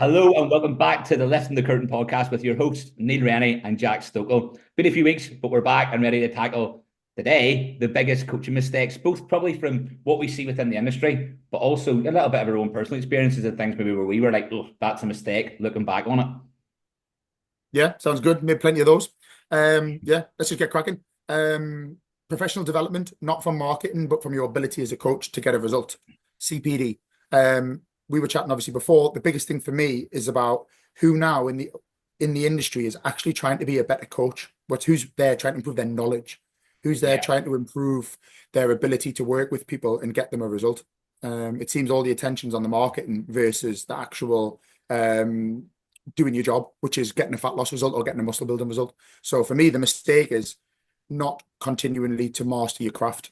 Hello and welcome back to the Lifting the Curtain podcast with your hosts, Neil Rennie and Jack Stokell. Been a few weeks, but we're back and ready to tackle today the biggest coaching mistakes, both probably from what we see within the industry, but also a little bit of our own personal experiences and things maybe where we were like, oh, that's a mistake, looking back on it. Yeah, sounds good. Made plenty of those. Yeah, let's just get cracking. Professional development, not from marketing, but from your ability as a coach to get a result. CPD. We were chatting obviously before. The biggest thing for me is about who now in the industry is actually trying to be a better coach. Who's there trying to improve their knowledge, who's there Yeah. trying to improve their ability to work with people and get them a result. It seems all the attention's on the marketing versus the actual doing your job, which is getting a fat loss result or getting a muscle building result. So for me, the mistake is not continually to master your craft.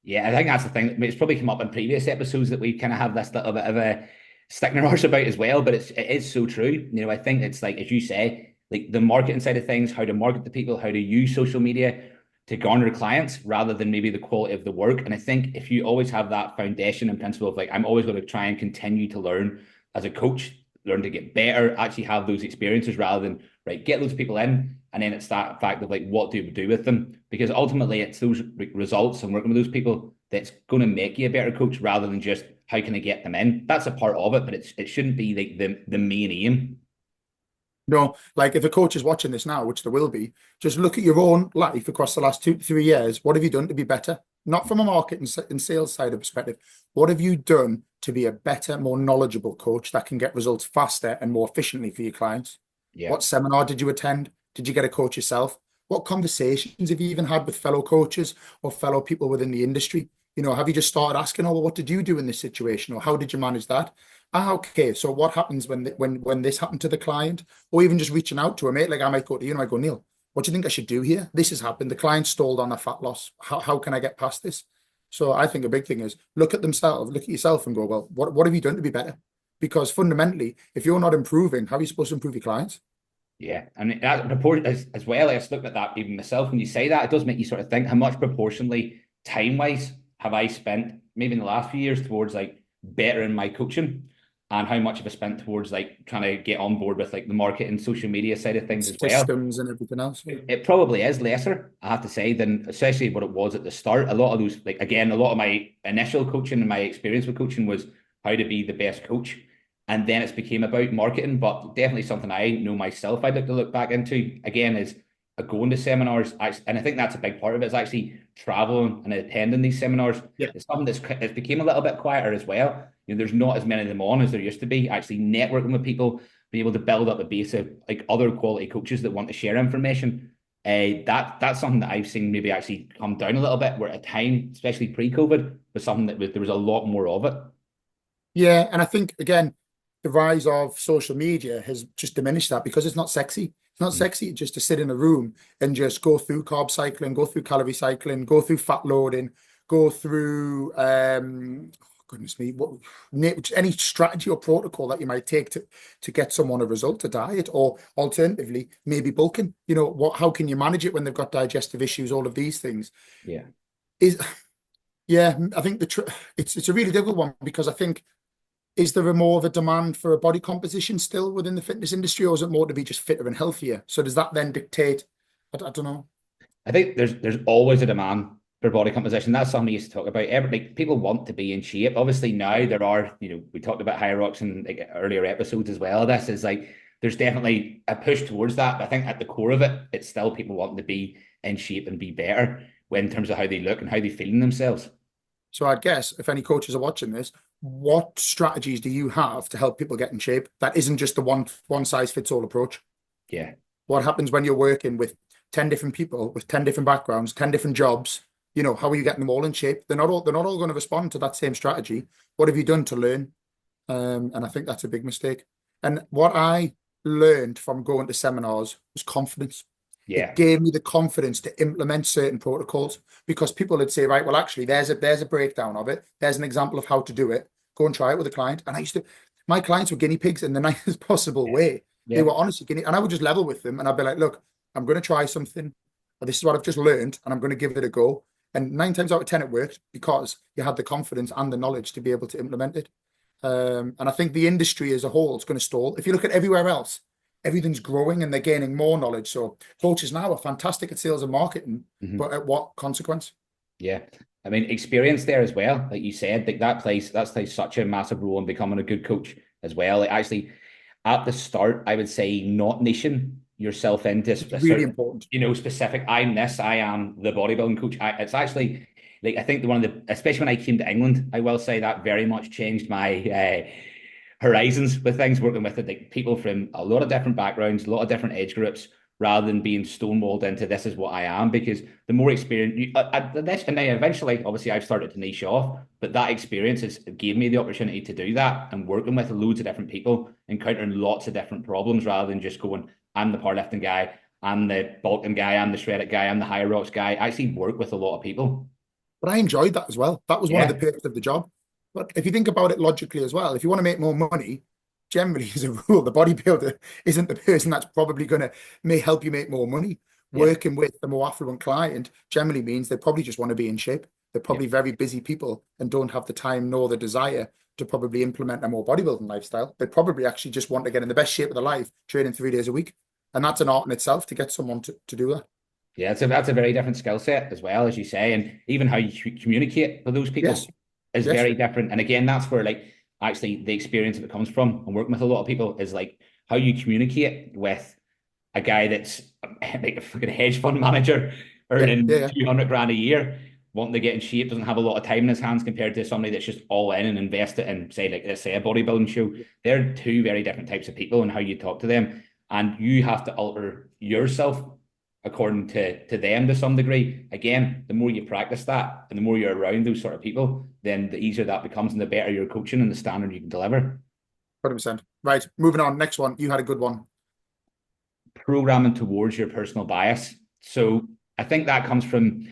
Yeah, I think that's the thing. I mean, it's probably come up in previous episodes that we kind of have this little bit of a stick in our arse about as well, but it is so true. I think it's like, as you say, like the marketing side of things, how to market to people, how to use social media to garner clients rather than maybe the quality of the work. And I think if you always have that foundation and principle of like, I'm always going to try and continue to learn as a coach, learn to get better, actually have those experiences rather than, right, get those people in. And then it's that fact of like, what do we do with them? Because ultimately it's those results and working with those people that's going to make you a better coach rather than just how can I get them in? That's a part of it, but it shouldn't be like the main aim. No, like if a coach is watching this now, which there will be, just look at your own life across the last 2 to 3 years. What have you done to be better? Not from a market and sales side of perspective. What have you done to be a better, more knowledgeable coach that can get results faster and more efficiently for your clients? Yeah. What seminar did you attend? Did you get a coach yourself? What conversations have you even had with fellow coaches or fellow people within the industry? Have you just started asking, oh, well, what did you do in this situation? Or how did you manage that? Ah, okay. So what happens when this happened to the client? Or even just reaching out to a mate, like I might go to you and I go, Neil, what do you think I should do here? This has happened. The client stalled on a fat loss. How can I get past this? So I think a big thing is look at yourself and go, well, what have you done to be better? Because fundamentally, if you're not improving, how are you supposed to improve your clients? Yeah, and that proportion as well. I just looked at that even myself. When you say that, it does make you sort of think how much proportionally time wise have I spent maybe in the last few years towards like bettering my coaching, and how much have I spent towards like trying to get on board with like the market and social media side of things as well. Systems and everything else. It probably is lesser, I have to say, than especially what it was at the start. A lot of those, like again, a lot of my initial coaching and my experience with coaching was how to be the best coach. And then it's became about marketing, but definitely something I know myself I'd like to look back into again is going to seminars. And I think that's a big part of it is actually traveling and attending these seminars. Yeah. It's something it's became a little bit quieter as well. There's not as many of them on as there used to be. Actually networking with people, be able to build up a base of like other quality coaches that want to share information. That's something that I've seen maybe actually come down a little bit. Where at a time, especially pre-COVID, was something there was a lot more of it. Yeah, and I think again, the rise of social media has just diminished that because it's not sexy. It's not Mm. sexy just to sit in a room and just go through carb cycling, go through calorie cycling, go through fat loading, go through goodness me, any strategy or protocol that you might take to get someone a result, a diet, or alternatively, maybe bulking. How can you manage it when they've got digestive issues, all of these things. Yeah. Is Yeah, I think it's a really difficult one because I think is there a more of a demand for a body composition still within the fitness industry, or is it more to be just fitter and healthier? So does that then dictate? I don't know. I think there's always a demand for body composition. That's something we used to talk about. Like people want to be in shape. Obviously now there are, we talked about Hyrox in like earlier episodes as well. This is like there's definitely a push towards that. But I think at the core of it, it's still people wanting to be in shape and be better in terms of how they look and how they feel in themselves. So I'd guess if any coaches are watching this, what strategies do you have to help people get in shape? That isn't just the one size fits all approach. Yeah. What happens when you're working with 10 different people with 10 different backgrounds, 10 different jobs? How are you getting them all in shape? They're not all going to respond to that same strategy. What have you done to learn? And I think that's a big mistake. And what I learned from going to seminars was confidence. It Yeah. gave me the confidence to implement certain protocols because people would say, right, well, actually, there's a breakdown of it. There's an example of how to do it. Go and try it with a client. And my clients were guinea pigs in the nicest possible Yeah. way. They Yeah. were honestly guinea, and I would just level with them and I'd be like, look, I'm going to try something. This is what I've just learned, and I'm going to give it a go. And 9 times out of 10, it worked because you had the confidence and the knowledge to be able to implement it. And I think the industry as a whole is going to stall. If you look at everywhere else, everything's growing and they're gaining more knowledge. So coaches now are fantastic at sales and marketing, Mhm. but at what consequence? Yeah. I mean, experience there as well. Like you said, like that plays such a massive role in becoming a good coach as well. Like actually, at the start, I would say not niching yourself into It's a really certain, important. specific. I'm this. I am the bodybuilding coach. It's actually like I think one of the, especially when I came to England, I will say that very much changed my horizons with things. Working with like people from a lot of different backgrounds, a lot of different age groups, rather than being stonewalled into this is what I am. Because the more experience, and then eventually, obviously, I've started to niche off, but that experience has gave me the opportunity to do that and working with loads of different people, encountering lots of different problems, rather than just going, I'm the powerlifting guy, I'm the bulking guy, I'm the shredded guy, I'm the higher rocks guy. I actually work with a lot of people. But I enjoyed that as well. That was one of the Yeah, perks of the job. But if you think about it logically as well, if you want to make more money, generally as a rule, the bodybuilder isn't the person that's probably going to may help you make more money. yeah, Working with a more affluent client generally means they probably just want to be in shape. They're yeah. probably very busy people and don't have the time nor the desire to probably implement a more bodybuilding lifestyle. They probably actually just want to get in the best shape of their life, training 3 days a week. And that's an art in itself to get someone to do that. Yeah, that's a very different skill set as well, as you say, and even how you communicate with those Yes, people is yes. very different. And again, that's where like actually the experience that it comes from and working with a lot of people is like how you communicate with a guy that's like a fucking hedge fund manager Yeah, yeah, earning yeah. 200 grand a year, wanting to get in shape, doesn't have a lot of time in his hands compared to somebody that's just all in and invest it in, say, like let's say a bodybuilding show. They're two very different types of people and how you talk to them. And you have to alter yourself according to them to some degree. Again, the more you practice that and the more you're around those sort of people, then the easier that becomes and the better your coaching and the standard you can deliver. 100%. Right, moving on. Next one. You had a good one. Programming towards your personal bias. So I think that comes from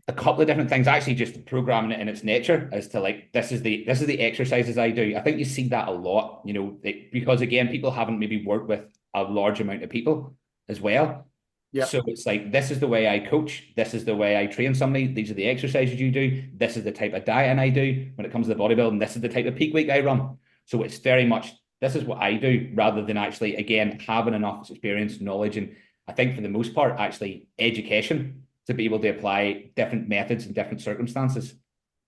a couple of different things. Actually, just programming it in its nature as to like this is the exercises I do. I think you see that a lot, because again, people haven't maybe worked with a large amount of people as well. Yeah, So it's like this is the way I coach, this is the way I train somebody, these are the exercises you do, this is the type of diet I do when it comes to the bodybuilding, this is the type of peak week I run. So it's very much this is what I do rather than actually again having enough experience, knowledge, and I think for the most part, actually education to be able to apply different methods in different circumstances.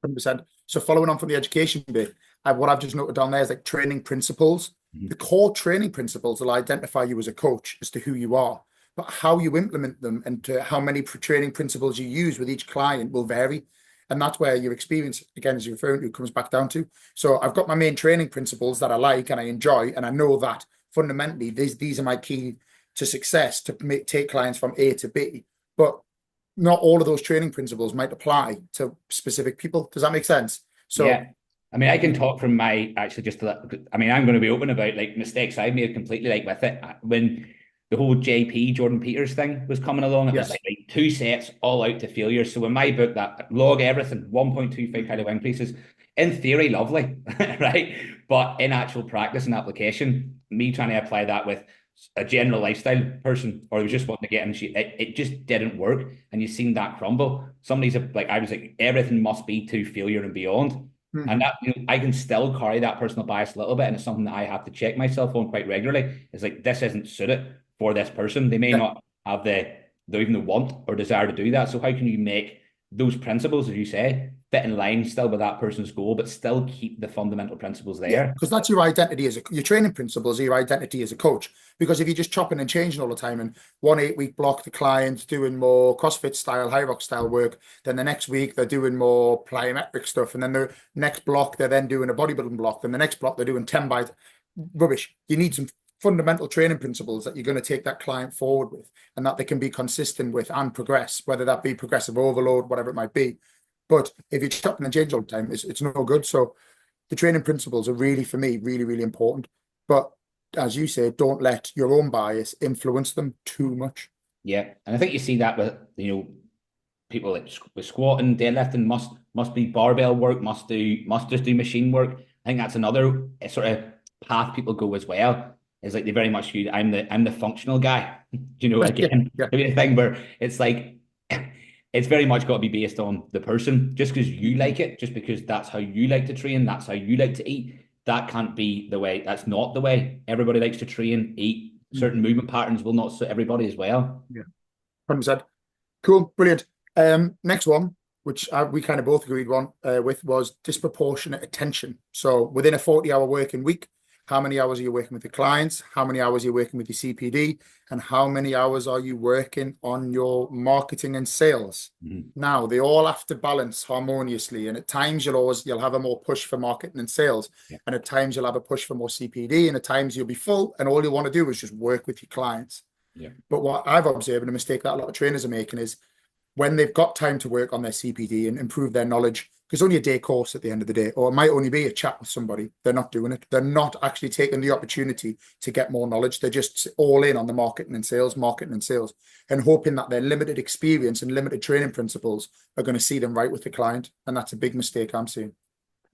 100%. So following on from the education bit, what I've just noted down there is like training principles. The Mhm. core training principles will identify you as a coach as to who you are, but how you implement them and to how many training principles you use with each client will vary. And that's where your experience, again, as you're referring to, comes back down to. So I've got my main training principles that I like and I enjoy, and I know that fundamentally these are my key to success to take clients from A to B. But not all of those training principles might apply to specific people. Does that make sense? So Yeah. I mean, I can talk from my actually just to that. I mean, I'm going to be open about like mistakes I made completely like with it. When the whole JP Jordan Peters thing was coming along, it was yes, like 2 sets all out to failure. So in my book, that log everything, 1.25 kilo increases, in theory, lovely, right? But in actual practice and application, me trying to apply that with a general lifestyle person or who was just wanting to get in shape, it just didn't work. And you've seen that crumble. Somebody's like, I was like, everything must be to failure and beyond. And hmm that I can still carry that personal bias a little bit, and it's something that I have to check myself on quite regularly. It's like this isn't suited for this person. They may yeah, not have the even the want or desire to do that. So how can you make those principles, as you say, fit in line still with that person's goal, but still keep the fundamental principles yeah, there? because that's your identity as your training principles are your identity as a coach. Because if you're just chopping and changing all the time, and 1 8 week block, the client's doing more CrossFit style, high rock style work, then the next week they're doing more plyometric stuff, and then the next block they're then doing a bodybuilding block, then the next block they're doing 10 by rubbish. You need some fundamental training principles that you're going to take that client forward with and that they can be consistent with and progress, whether that be progressive overload, whatever it might be. But if you're chopping and change all the time, it's no good. So the training principles are really, for me, really, really important. But as you say, don't let your own bias influence them too much. Yeah, and I think you see that with people like with squatting, deadlifting must be barbell work, must just do machine work. I think that's another sort of path people go as well. Is like they very much view I'm the functional guy. Yeah, Again, yeah, maybe the thing where it's like it's very much got to be based on the person. Just because you like it, just because that's how you like to train, that's how you like to eat, that can't be the way. That's not the way. Everybody likes to train, eat. Certain movement patterns will not suit everybody as well. Yeah, 100%. Cool, brilliant. Next one, which we kind of both agreed on with, was disproportionate attention. So within a 40-hour working week, how many hours are you working with the clients? How many hours are you working with your CPD? And how many hours are you working on your marketing and sales? Now, they all have to balance harmoniously. And at times you'll have a more push for marketing and sales. Yeah. And at times you'll have a push for more CPD. And at times you'll be full. And all you want to do is just work with your clients. Yeah. But what I've observed, and a mistake that a lot of trainers are making, is when they've got time to work on their CPD and improve their knowledge, because only a day course at the end of the day, or it might only be a chat with somebody, they're not doing it. They're not actually taking the opportunity to get more knowledge. They're just all in on the marketing and sales, and hoping that their limited experience and limited training principles are going to see them right with the client. And that's a big mistake I'm seeing.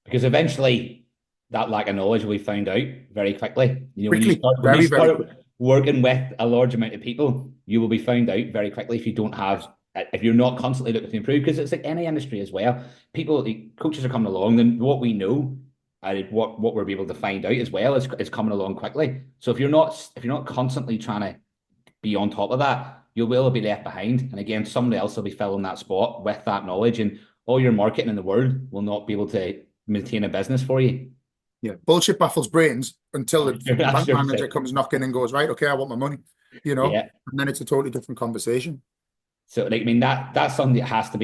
Because eventually that lack of knowledge will be found out very quickly. You know, Quickly, when you start very working with a large amount of people, you will be found out very quickly if you're not constantly looking to improve, because it's like any industry as well. The coaches are coming along, then what we know and what we're able to find out as well is coming along quickly. So if you're not constantly trying to be on top of that, you will be left behind. And again, somebody else will be filling that spot with that knowledge, and all your marketing in the world will not be able to maintain a business for you. Yeah, bullshit baffles brains until the bank manager comes knocking and goes, right, okay, I want my money, and then it's a totally different conversation. So, like, I mean, that's something that has to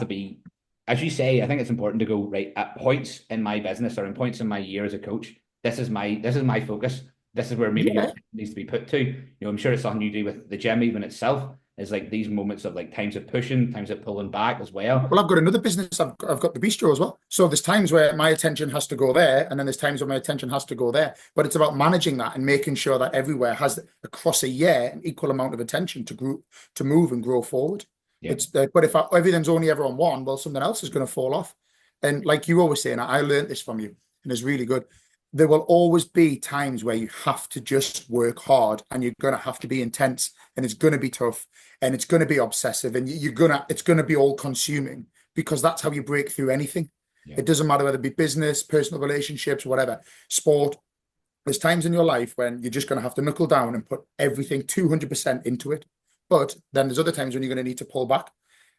be, as you say. I think it's important to go right at points in my business or in points in my year as a coach. This is my focus. This is where maybe it needs to be put to. I'm sure it's something you do with the gym even itself. Is like these moments of like times of pushing, times of pulling back as well. Well, I've got another business. I've got the bistro as well. So there's times where my attention has to go there, and then there's times where my attention has to go there. But it's about managing that and making sure that everywhere has, across a year, an equal amount of attention to move and grow forward. Yeah. But if everything's only ever on one, well, something else is going to fall off. And like you always say, and I learned this from you, and it's really good. There will always be times where you have to just work hard, and you're going to have to be intense, and it's going to be tough, and it's going to be obsessive, and it's going to be all consuming, because that's how you break through anything. Yeah. It doesn't matter whether it be business, personal relationships, whatever, sport. There's times in your life when you're just going to have to knuckle down and put everything 200% into it. But then there's other times when you're going to need to pull back.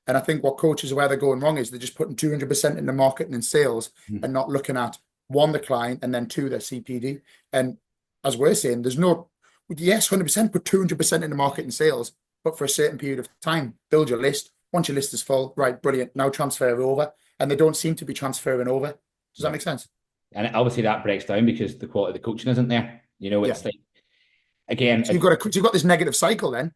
And I think what coaches, where they're going wrong, is they're just putting 200% into marketing and sales and not looking at, one, the client, and then two, their CPD. And as we're saying, there's no, yes, 100%, put 200% into marketing and sales, but for a certain period of time, build your list. Once your list is full, right, brilliant, now transfer over. And they don't seem to be transferring over. Does that make sense? And obviously that breaks down because the quality of the coaching isn't there. It's like, again, so you've got this negative cycle then.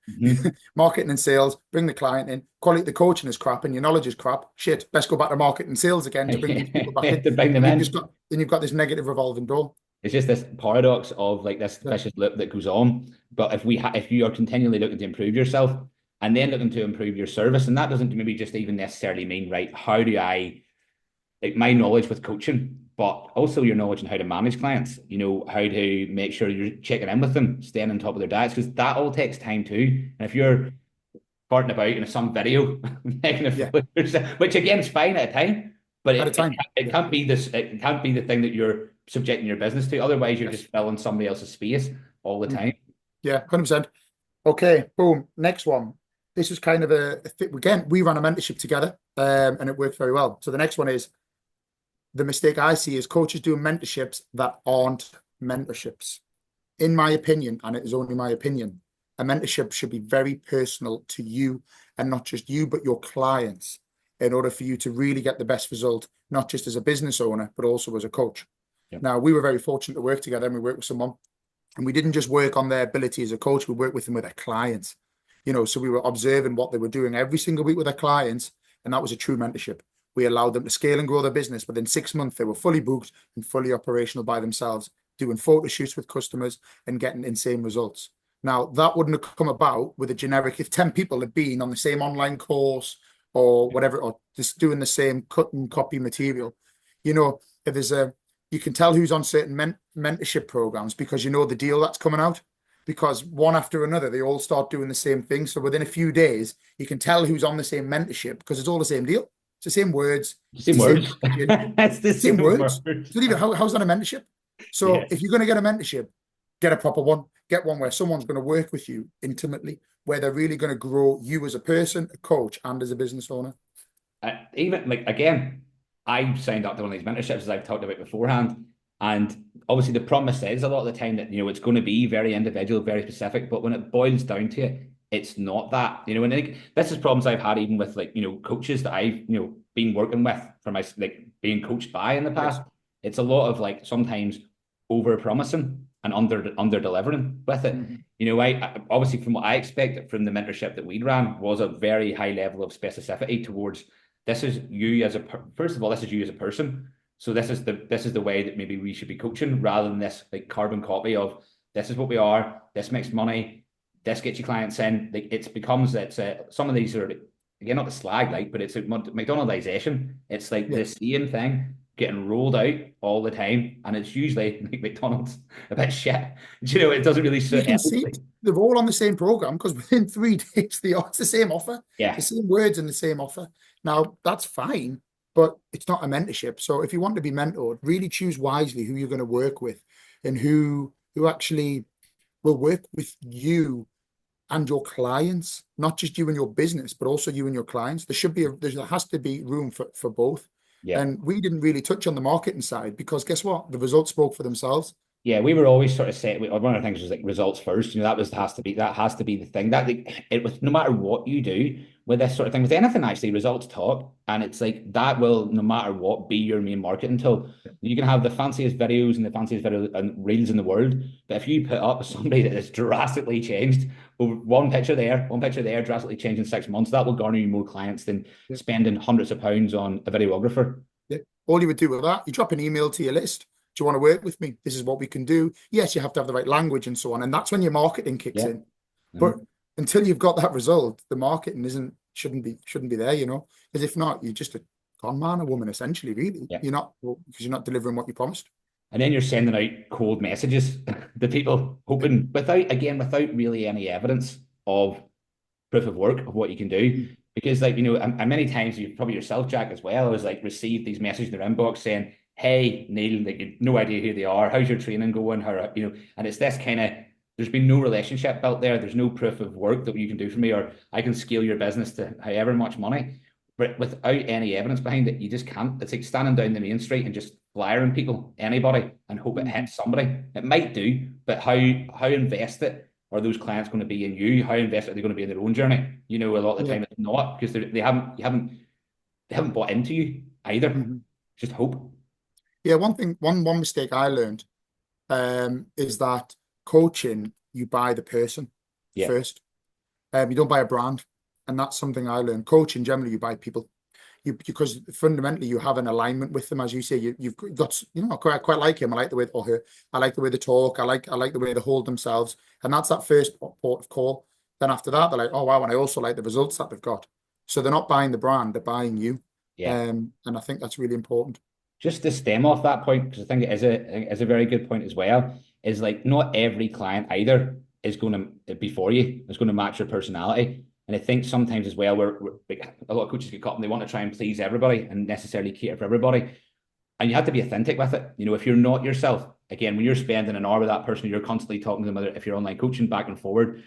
Marketing and sales, bring the client in, quality of the coaching is crap and your knowledge is crap. Shit, let's go back to marketing and sales again to bring these people back in. To bring them in. Then you've got this negative revolving door. It's just this paradox of like this vicious loop that goes on. But if you are continually looking to improve yourself and then looking to improve your service, and that doesn't maybe just even necessarily mean, right, how do I, like, my knowledge with coaching, but also your knowledge on how to manage clients, how to make sure you're checking in with them, staying on top of their diets, because that all takes time too. And if you're farting about in some video, making which again is fine at a time, but it can't be this. It can't be the thing that you're subjecting your business to. Otherwise, you're just filling somebody else's space all the time. Yeah, 100%. Okay, boom. Next one. This is kind of again, we ran a mentorship together, and it worked very well. So the next one is, the mistake I see is coaches doing mentorships that aren't mentorships. In my opinion, and it is only my opinion, a mentorship should be very personal to you, and not just you, but your clients, in order for you to really get the best result, not just as a business owner, but also as a coach. Yep. Now, we were very fortunate to work together, and we worked with someone, and we didn't just work on their ability as a coach, we worked with them with their clients. So we were observing what they were doing every single week with their clients, and that was a true mentorship. We allowed them to scale and grow their business. Within 6 months, they were fully booked and fully operational by themselves, doing photo shoots with customers and getting insane results. Now, that wouldn't have come about with a generic, if 10 people had been on the same online course or whatever, or just doing the same cut and copy material. If there's you can tell who's on certain mentorship programs because the deal that's coming out. Because one after another, they all start doing the same thing. So within a few days, you can tell who's on the same mentorship because it's all the same deal. It's the same words. Same words. It's the same words. So, how's that a mentorship? So if you're going to get a mentorship, get a proper one. Get one where someone's going to work with you intimately, where they're really going to grow you as a person, a coach, and as a business owner. Even like again, I signed up to one of these mentorships as I've talked about beforehand, and obviously the promise is a lot of the time that it's going to be very individual, very specific. But when it boils down to it, it's not that. And I think this is problems I've had even with coaches that I've been working with for my like being coached by in the past. Yes. It's a lot of like sometimes over promising and under delivering with it. I obviously from what I expected from the mentorship that we ran was a very high level of specificity towards this is you as a first of all, this is you as a person. So this is the way that maybe we should be coaching rather than this like carbon copy of this is what we are, this makes money, this gets you clients in. Like it becomes that some of these are again not the slag like, but it's a McDonaldization. It's like the same thing getting rolled out all the time, and it's usually like McDonald's a bit shit. It doesn't really suit. You can see they're all on the same program because within 3 days it's the same offer, the same words in the same offer. Now that's fine, but it's not a mentorship. So if you want to be mentored, really choose wisely who you're going to work with and who actually will work with you and your clients, not just you and your business, but also you and your clients. There has to be room for both. Yeah. And we didn't really touch on the marketing side because guess what? The results spoke for themselves. Yeah, we were always sort of saying one of the things was like results first. That has to be the thing that like, it was no matter what you do with this sort of thing with anything actually results talk, and it's like that will no matter what be your main marketing tool. You can have the fanciest videos and the fanciest video and reels in the world, but if you put up somebody that has drastically changed over one picture there, drastically changed in 6 months, that will garner you more clients than spending hundreds of pounds on a videographer. Yeah. All you would do with that, you drop an email to your list. Do you want to work with me? This is what we can do. Yes, you have to have the right language and so on. And that's when your marketing kicks in. But until you've got that result, the marketing shouldn't be there, because if not, you're just a con man, a woman, essentially, really. You're not, because you're not delivering what you promised. And then you're sending out cold messages to people, hoping without really any evidence of proof of work of what you can do. Because and many times you probably yourself, Jack, as well, has like received these messages in their inbox saying, hey, Neil, like you've no idea who they are. How's your training going? How, and it's this kind of, there's been no relationship built there. There's no proof of work that you can do for me, or I can scale your business to however much money. But without any evidence behind it, you just can't. It's like standing down the main street and just flyering people, anybody, and hope it hits somebody. It might do, but how invested are those clients going to be in you? How invested are they going to be in their own journey? A lot of the time it's not, because they haven't bought into you either. Just hope. Yeah, one mistake I learned is that coaching, you buy the person first. You don't buy a brand. And that's something I learned. Coaching, generally, you buy people. Because fundamentally you have an alignment with them, as you say. You've got, I quite like him. I like the way or her. I like the way they talk. I like the way they hold themselves. And that's that first port of call. Then after that, they're like, oh wow, and I also like the results that they've got. So they're not buying the brand, they're buying you. And I think that's really important. Just to stem off that point, because I think it is a very good point as well, is like not every client either is going to be for you. It's going to match your personality. And I think sometimes as well, we're a lot of coaches get caught and they want to try and please everybody and necessarily cater for everybody. And you have to be authentic with it. If you're not yourself, again, when you're spending an hour with that person, you're constantly talking to them, if you're online coaching back and forward,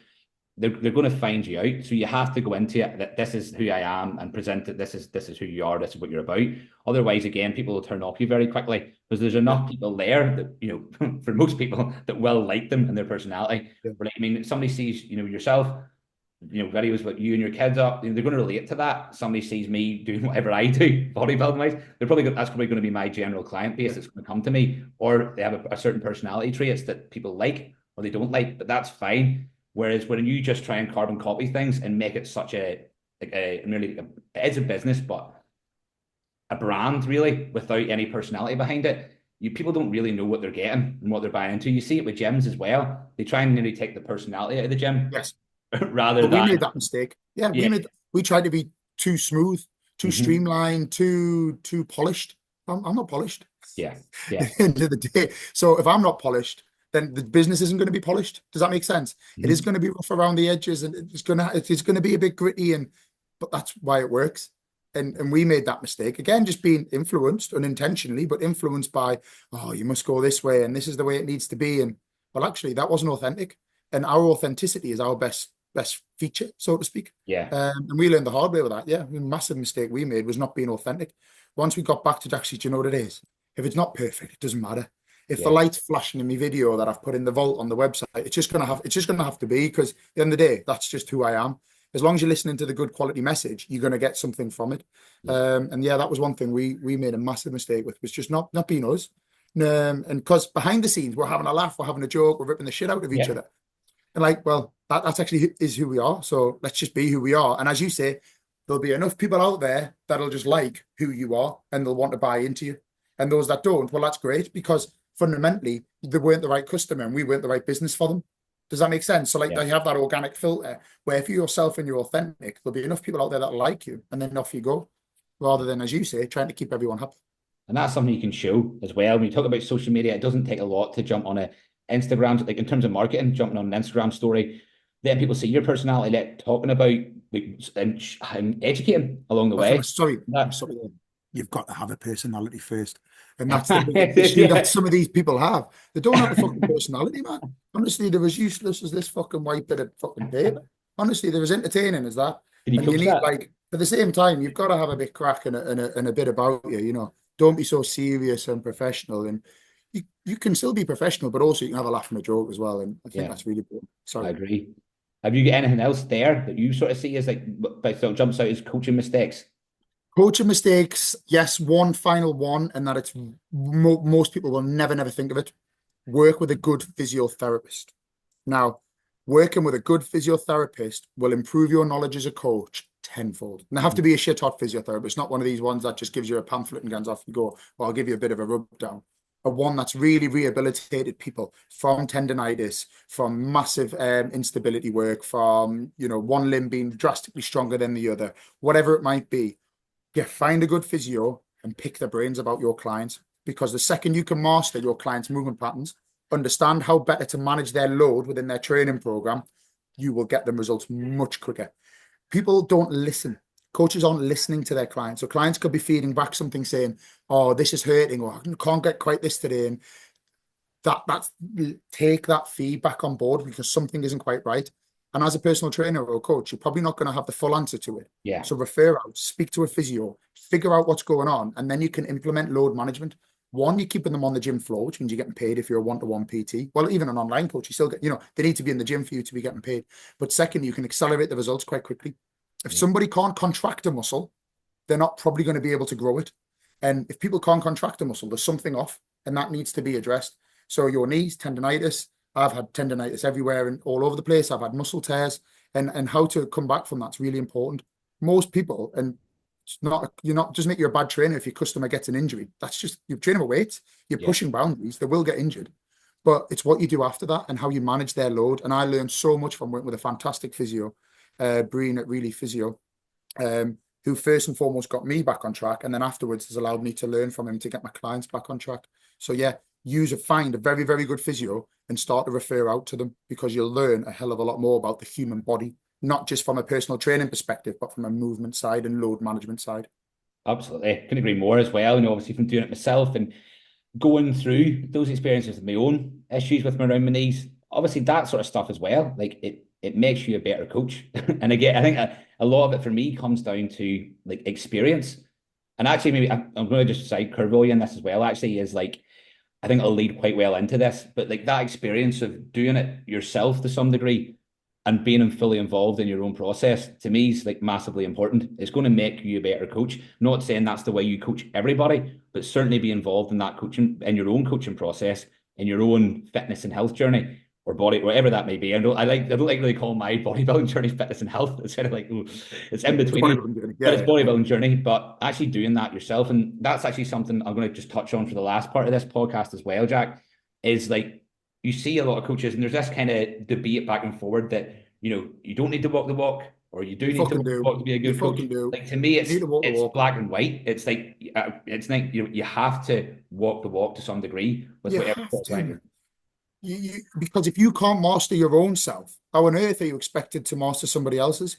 they're going to find you out. So you have to go into it that this is who I am and present it. This is who you are. This is what you're about. Otherwise, again, people will turn off you very quickly because there's enough people there that, for most people that will like them and their personality. But I mean, somebody sees, yourself, videos about you and your kids up, they're going to relate to that. Somebody sees me doing whatever I do, bodybuilding wise, that's probably going to be my general client base that's going to come to me, or they have a certain personality traits that people like or they don't like, but that's fine. Whereas when you just try and carbon copy things and make it such it's a business, but a brand really without any personality behind it, people don't really know what they're getting and what they're buying into. You see it with gyms as well. They try and nearly take the personality out of the gym. Yes. Rather than we made that mistake. Yeah, we tried to be too smooth, too streamlined, too polished. I'm not polished. Yeah. At the end of the day. So if I'm not polished, then the business isn't going to be polished. Does that make sense? It is going to be rough around the edges, and it's going to be a bit gritty, but that's why it works. And we made that mistake. Again, just being influenced unintentionally, but influenced by, oh, you must go this way and this is the way it needs to be. And well, actually, that wasn't authentic. And our authenticity is our best feature, so to speak. Yeah. And we learned the hard way with that. Yeah, a massive mistake we made was not being authentic. Once we got back to actually, do you know what it is? If it's not perfect, it doesn't matter. If the Yeah. light's flashing in my video that I've put in the vault on the website, it's just gonna have to be, because at the end of the day, that's just who I am. As long as you're listening to the good quality message, you're gonna get something from it. And yeah, that was one thing we made a massive mistake with, was just not being us. And because behind the scenes, we're having a laugh, we're having a joke, we're ripping the shit out of each Yeah. other. And like, well, that's actually is who we are. So let's just be who we are. And as you say, there'll be enough people out there that'll just like who you are and they'll want to buy into you. And those that don't, well, that's great, because fundamentally they weren't the right customer and we weren't the right business for them. Does that make sense? So like Yeah. they have that organic filter where if you're yourself and you're authentic, there'll be enough people out there that like you, and then off you go, rather than, as you say, trying to keep everyone happy. And that's something you can show as well. When you talk about social media, it doesn't take a lot to jump on a Instagram, like in terms of marketing, jumping on an Instagram story, then people see your personality, like talking about, like, and educating along the way. I'm sorry. You've got to have a personality first. And that's the biggest issue that some of these people have. They don't have a fucking personality, man. Honestly, they're as useless as this fucking white bit of fucking paper. Honestly, they're as entertaining as that. Can you And you coach need, that? like, at the same time, you've got to have a bit crack and a bit about you, you know. Don't be so serious and professional. And you can still be professional, but also you can have a laugh and a joke as well. And I think that's really important. I Sorry. agree. Have you got anything else there that you sort of see as like, but sort of jumps out as coaching mistakes? Coaching mistakes, yes, one final one, and that it's most people will never think of it. Work with a good physiotherapist. Now, working with a good physiotherapist will improve your knowledge as a coach tenfold. And they have to be a shit hot physiotherapist, not one of these ones that just gives you a pamphlet and goes off you go, or I'll give you a bit of a rub down. A one that's really rehabilitated people from tendonitis, from massive instability work, from, you know, one limb being drastically stronger than the other, whatever it might be. Yeah, find a good physio and pick their brains about your clients, because the second you can master your clients' movement patterns, understand how better to manage their load within their training program, you will get them results much quicker. People don't listen. Coaches aren't listening to their clients. So clients could be feeding back something saying, oh, this is hurting, or I can't get quite this today. And that's take that feedback on board, because something isn't quite right. And as a personal trainer or a coach, you're probably not going to have the full answer to it. Yeah. So refer out, speak to a physio, figure out what's going on, and then you can implement load management. One, you're keeping them on the gym floor, which means you're getting paid if you're a one-to-one PT. Well, even an online coach, you still get, you know, they need to be in the gym for you to be getting paid. But second, you can accelerate the results quite quickly. If somebody can't contract a muscle, they're not probably going to be able to grow it. And if people can't contract a muscle, there's something off, and that needs to be addressed. So your knees, tendonitis, I've had tendonitis everywhere and all over the place. I've had muscle tears, and how to come back from that's really important. Most people, and it's not, you're not just make you a bad trainer if your customer gets an injury. That's just, you're training with weights, you're pushing boundaries, they will get injured. But it's what you do after that and how you manage their load. And I learned so much from working with a fantastic physio, Breen at Really Physio, who first and foremost got me back on track, and then afterwards has allowed me to learn from him to get my clients back on track. So yeah, find a very good physio and start to refer out to them, because you'll learn a hell of a lot more about the human body, not just from a personal training perspective, but from a movement side and load management side. Absolutely. Couldn't agree more as well. You know, obviously from doing it myself and going through those experiences with my own issues with around my knees, obviously that sort of stuff as well, like it makes you a better coach. And again, I think a lot of it for me comes down to like experience. And actually, maybe I'm going to just side curve you in this as well, actually, is like, I think I'll lead quite well into this, but like that experience of doing it yourself to some degree and being fully involved in your own process, to me, is like massively important. It's going to make you a better coach. Not saying that's the way you coach everybody, but certainly be involved in that coaching, in your own coaching process, in your own fitness and health journey, or body, whatever that may be. I don't like really call my bodybuilding journey fitness and health. It's kind of like, ooh, it's in between, but it's bodybuilding journey. But actually doing that yourself, and that's actually something I'm going to just touch on for the last part of this podcast as well, Jack, is like you see a lot of coaches, and there's this kind of debate back and forward that, you know, you don't need to walk the walk, or you do need to walk the walk to be a good coach. Like to me, it's black and white. It's like you have to walk the walk to some degree with whatever. Because if you can't master your own self, how on earth are you expected to master somebody else's?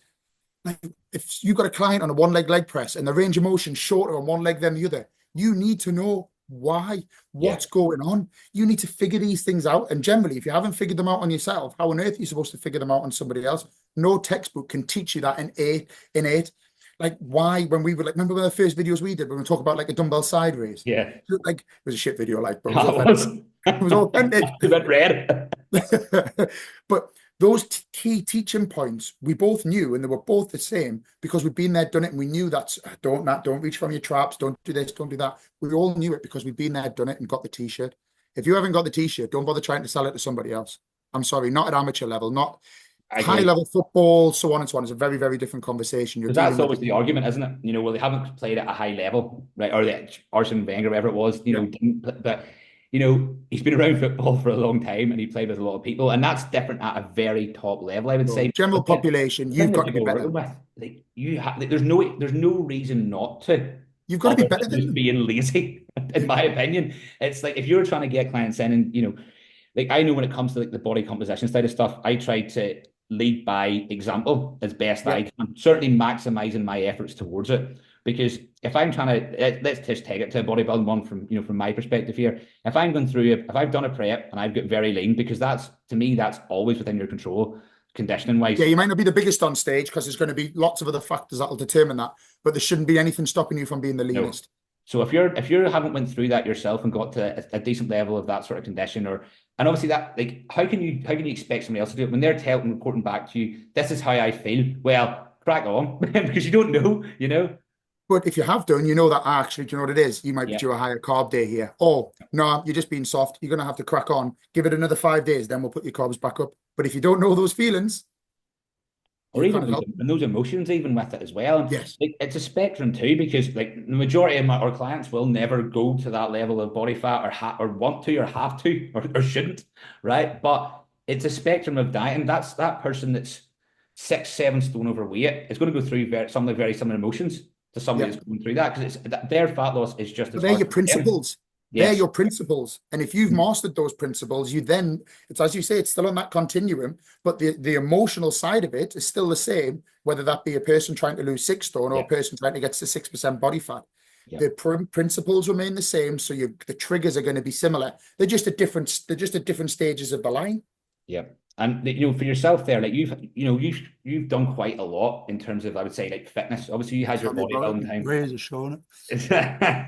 Like if you've got a client on a one leg press and the range of motion shorter on one leg than the other, you need to know why, Yeah. what's going on. You need to figure these things out. And generally, if you haven't figured them out on yourself, how on earth are you supposed to figure them out on somebody else? No textbook can teach you that in eight. Like why, when we were like, remember the first videos we did when we talk about like a dumbbell side raise? Yeah. Like it was a shit video, like, but it was That authentic. was It was authentic. a bit red. But those key teaching points we both knew, and they were both the same because we'd been there, done it, and we knew that's don't reach from your traps, don't do this, don't do that. We all knew it because we'd been there, done it, and got the t-shirt. If you haven't got the t-shirt, don't bother trying to sell it to somebody else. I'm sorry, not at amateur level, not I high agree. level football, so on and so on. It's a very, very different conversation. You're Because dealing that's with always the argument, isn't it? Well, they haven't played at a high level, right? Or the Arsene Wenger, whatever it was, yeah. didn't, but he's been around football for a long time and he played with a lot of people, and that's different at a very top level, I would So say. general But the population, thing you've that got to be people are better. working with, like you have, like, there's no reason not to, You've got to be other better than than just them. being lazy, in my opinion. It's like if you're trying to get clients in, and like I know when it comes to like the body composition side of stuff, I try to lead by example as best Yeah. I can, certainly maximizing my efforts towards it. Because if I'm trying to, let's just take it to a bodybuilding one from my perspective here. If I'm going through if I've done a prep and I've got very lean, because that's, to me, that's always within your control, conditioning Yeah, wise. you might not be the biggest on stage because there's going to be lots of other factors that'll determine that, but there shouldn't be anything stopping you from being the No. leanest. So if you haven't went through that yourself and got to a decent level of that sort of condition, and obviously that, like, how can you expect somebody else to do it when they're telling, reporting back to you, this is how I feel? Well, crack on, because you don't know. But if you have done, you know that actually, do you know what it is? You might be Yeah. due a higher carb day here. Oh, no, you're just being soft. You're going to have to crack on. Give it another 5 days, then we'll put your carbs back up. But if you don't know those feelings, Or you even can't those, help. and those emotions even with it as well. And Yes. like it's a spectrum too, because like the majority of our clients will never go to that level of body fat, or want to, or have to, or shouldn't, right? But it's a spectrum of diet, and that's that person that's 6, 7 stone overweight is going to go through some of the very similar emotions to somebody Yeah. that's going through that, because their fat loss is just But as they're hard your for them. principles. They're Yes. your principles. And if you've mastered those principles, you then, it's as you say, it's still on that continuum, but the emotional side of it is still the same, whether that be a person trying to lose 6 stone or Yeah. a person trying to get to 6% body fat. Yeah. The principles remain the same, so the triggers are going to be similar. They're just at different stages of the line. Yeah. And for yourself there, like you've done quite a lot in terms of, I would say, like fitness. Obviously, you had your Tell me about bodybuilding it. time. Razor showing it.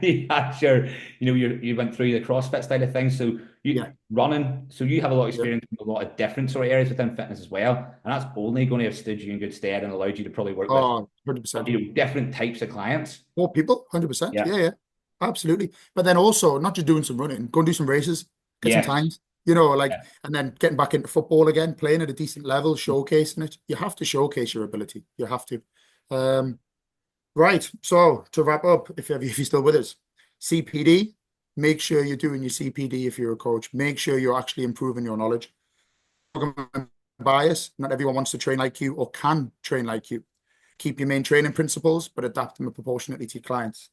Yeah, sure. You went through the CrossFit style of things, so you Yeah, running, so you have a lot of yeah. experience in a lot of different sort of areas within fitness as well, and that's only going to have stood you in good stead and allowed you to probably work with Oh, 100%. different types of clients. More people, 100%. Yeah, Yeah, yeah, absolutely. But then also not just doing some running, go and do some races, get some yes, times, like, yeah, and then getting back into football again, playing at a decent level, showcasing it. You have to showcase your ability. You have to. Um, right. So to wrap up, if you're still with us, CPD, make sure you're doing your CPD if you're a coach. Make sure you're actually improving your knowledge. Bias, not everyone wants to train like you or can train like you. Keep your main training principles, but adapt them proportionately to your clients.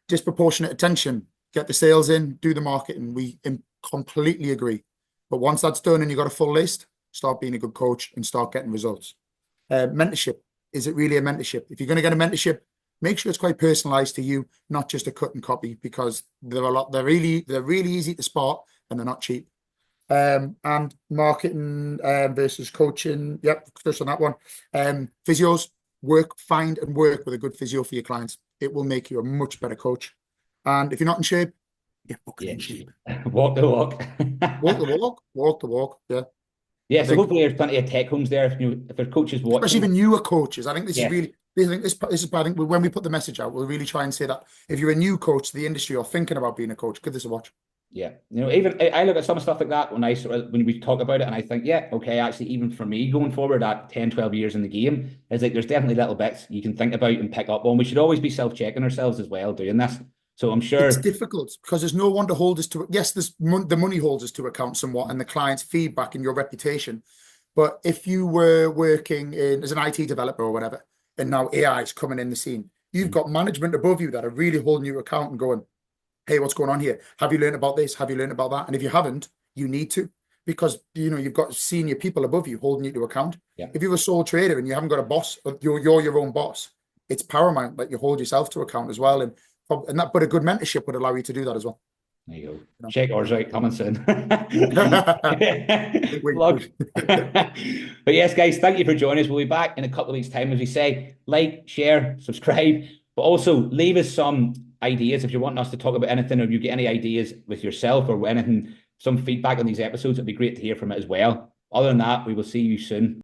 Disproportionate attention, get the sales in, do the marketing. We completely agree. But once that's done and you've got a full list, start being a good coach and start getting results. Mentorship, is it really a mentorship? If you're going to get a mentorship, make sure it's quite personalized to you, not just a cut and copy, because they're really easy to spot and they're not cheap. And marketing versus coaching. Yep, touched on that one. Physios, find and work with a good physio for your clients. It will make you a much better coach. And if you're not in shape, you're fucking yeah. in shape. Walk the walk. Walk the walk, walk the walk. Yeah, Yeah, I so think, hopefully there's plenty of tech homes there if there's coaches especially watching. the newer coaches. I think this is Yes. really. I think this is. I think when we put the message out, we'll really try and say that if you're a new coach to the industry or thinking about being a coach, give this a watch. Yeah, even I look at some stuff like that when we talk about it, and I think, yeah, okay, actually, even for me going forward at 10, 12 years in the game, it's like there's definitely little bits you can think about and pick up on. We should always be self-checking ourselves as well doing this. So I'm It's sure, difficult because there's no one to hold us to. Yes, the money holds us to account somewhat, and the client's feedback and your reputation. But if you were working as an IT developer or whatever, and now AI is coming in the scene, you've got management above you that are really holding you account and going, "Hey, what's going on here? Have you learned about this? Have you learned about that?" And if you haven't, you need to, because you've got senior people above you holding you to account. Yeah. If you're a sole trader and you haven't got a boss, you're your own boss, it's paramount that you hold yourself to account as well. But a good mentorship would allow you to do that as well. There you go. Shake ours out, coming soon. Wink, Look. wink. But yes, guys, thank you for joining us. We'll be back in a couple of weeks' time. As we say, like, share, subscribe, but also leave us some ideas if you're wanting us to talk about anything, or if you get any ideas with yourself or anything, some feedback on these episodes. It'd be great to hear from it as well. Other than that, we will see you soon.